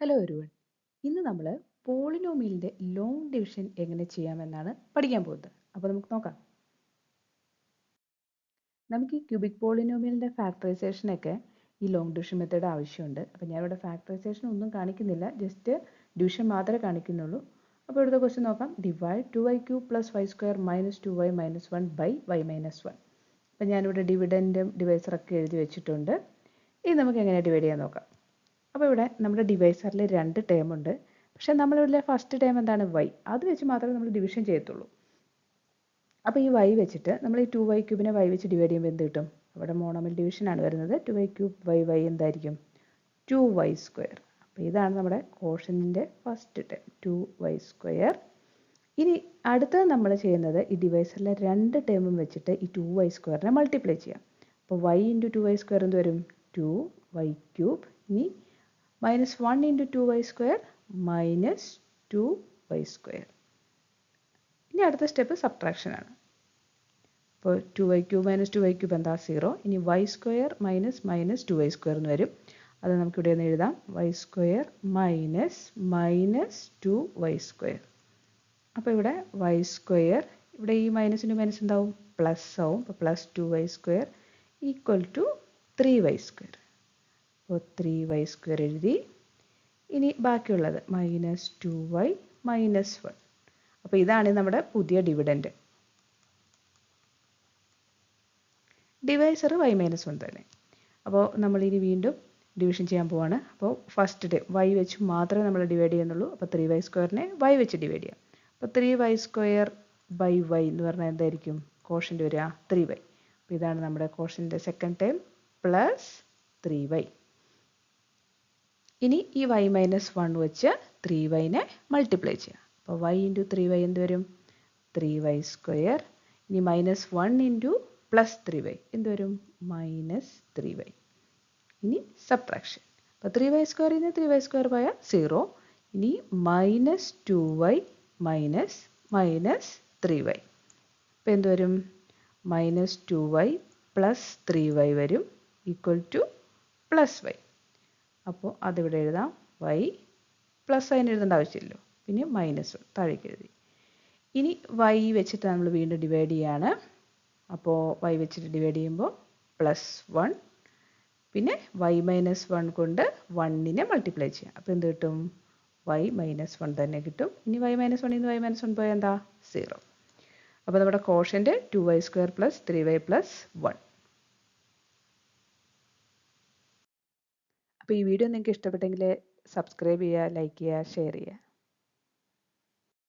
Hello everyone. ഇന്ന് നമ്മൾ പോളിനോമിയലിൻ്റെ long division എങ്ങനെ ചെയ്യാമെന്നാണ് പഠിക്കാൻ പോകുന്നത്. അപ്പോൾ നമുക്ക് നോക്കാം. നമുക്ക് ഈ ക്യൂബിക് പോളിനോമിയലിൻ്റെ ഫാക്ടറൈസേഷനൊക്കെ ഈ ലോങ് ഡിവിഷൻ മെത്തേഡ് ആവശ്യമുണ്ട്. അപ്പോൾ ഞാനിവിടെ ഫാക്ടറൈസേഷൻ ഒന്നും കാണിക്കുന്നില്ല, ജസ്റ്റ് ഡിവിഷൻ മാത്രമേ കാണിക്കുന്നുള്ളൂ. അപ്പോൾ ഇവിടുത്തെ ക്വസ്റ്റ്യൻ നോക്കാം. Divide 2y³ + y² - 2y - 1 / y - 1. അപ്പോൾ ഞാനിവിടെ ഡിവിഡൻറ്റും ഡിവൈസറൊക്കെ എഴുതി വെച്ചിട്ടുണ്ട്. ഇത് നമുക്ക് എങ്ങനെ ഡിവൈഡ് ചെയ്യാൻ നോക്കാം. അപ്പോൾ ഇവിടെ നമ്മുടെ ഡിവൈസറിൽ 2 ടേം ഉണ്ട്. പക്ഷേ നമ്മളിവിടെ ഫസ്റ്റ് ടേം എന്താണ്? y. അത് വെച്ച് മാത്രമേ നമ്മൾ ഡിവിഷൻ ചെയ്യത്തുള്ളൂ. അപ്പോൾ ഈ y വെച്ചിട്ട് നമ്മൾ ഈ 2y³ y വെച്ച് ഡിവൈഡ് ചെയ്യുമ്പോൾ എന്ത് കിട്ടും? അവിടെ മോണോമിയൽ ഡിവിഷനാണ് വരുന്നത്. 2y³ y എന്തായിരിക്കും? 2y². അപ്പോൾ ഇതാണ് നമ്മുടെ കോഷ്യന്റിൻ്റെ ഫസ്റ്റ് ടേം, 2y². ഇനി അടുത്തത് നമ്മൾ ചെയ്യുന്നത് ഈ ഡിവൈസറിലെ 2 ടേമും വെച്ചിട്ട് ഈ 2y² മൾട്ടിപ്ലൈ ചെയ്യാം. അപ്പോൾ y × 2y² എന്ത് വരും? 2y³. ഇനി -1 × 2y² - 2y². ഇനി അടുത്ത സ്റ്റെപ്പ് സബ്ട്രാക്ഷൻ ആണ്. അപ്പോൾ 2y³ - 2y³ എന്താ? 0. ഇനി y² - 2y² എന്ന് വരും. അത് നമുക്കിവിടെ നിന്ന് എഴുതാം. y² - 2y². അപ്പോൾ ഇവിടെ y², ഇവിടെ ഈ മൈനസിന് മൈനസ് എന്താവും? പ്ലസ് ആവും. അപ്പോൾ +2y² = 3y². അപ്പോൾ 3y² എഴുതി. ഇനി ബാക്കിയുള്ളത് -2y - 1. അപ്പോൾ ഇതാണ് നമ്മുടെ പുതിയ ഡിവിഡൻറ്റ്. ഡിവൈസർ y - 1 തന്നെ. അപ്പോൾ നമ്മളിനി വീണ്ടും ഡിവിഷൻ ചെയ്യാൻ പോവാണ്. അപ്പോൾ ഫസ്റ്റ് ടേം y വെച്ച് മാത്രമേ നമ്മൾ ഡിവൈഡ് ചെയ്യുന്നുള്ളൂ. അപ്പോൾ 3y² y വെച്ച് ഡിവൈഡ് ചെയ്യാം. അപ്പോൾ 3y² / y എന്ന് പറഞ്ഞാൽ എന്തായിരിക്കും കോഷ്യൻ്റ് വരിക? 3y. അപ്പോൾ ഇതാണ് നമ്മുടെ കോഷ്യൻ്റെ സെക്കൻഡ് ടേം +3y. ഇനി ഈ y - 1 വെച്ച് 3y മൾട്ടിപ്ലൈ ചെയ്യാം. അപ്പോൾ y × 3y എന്ത് വരും? 3y². ഇനി -1 × +3y എന്ത് വരും? -3y. ഇനി സബ്ട്രാക്ഷൻ. അപ്പോൾ 3y² ന്ന് 3y² പോയാൽ 0. ഇനി -2y - 3y. അപ്പോൾ എന്ത് വരും? -2y + 3y വരും = അപ്പോൾ അതിവിടെ എഴുതാം. y പ്ലസ് സൈൻ എഴുതേണ്ട ആവശ്യമില്ലല്ലോ. പിന്നെ -1 താഴേക്ക് എഴുതി. ഇനി y വെച്ചിട്ട് നമ്മൾ വീണ്ടും ഡിവൈഡ് ചെയ്യാണ്. അപ്പോൾ y വെച്ചിട്ട് ഡിവൈഡ് ചെയ്യുമ്പോൾ +1. പിന്നെ y - 1 കൊണ്ട് 1നെ മൾട്ടിപ്ലൈ ചെയ്യാം. അപ്പോൾ എന്ത് കിട്ടും? y - 1 തന്നെ കിട്ടും. ഇനി y - 1 ൽ നിന്ന് y - 1 പോയാൽ എന്താ? 0. അപ്പോൾ നമ്മുടെ കോഷ്യൻ്റ് 2y² + 3y + 1. അപ്പോൾ ഈ വീഡിയോ നിങ്ങൾക്ക് ഇഷ്ടപ്പെട്ടെങ്കിൽ സബ്സ്ക്രൈബ് ചെയ്യുക, ലൈക്ക് ചെയ്യുക, ഷെയർ ചെയ്യുക.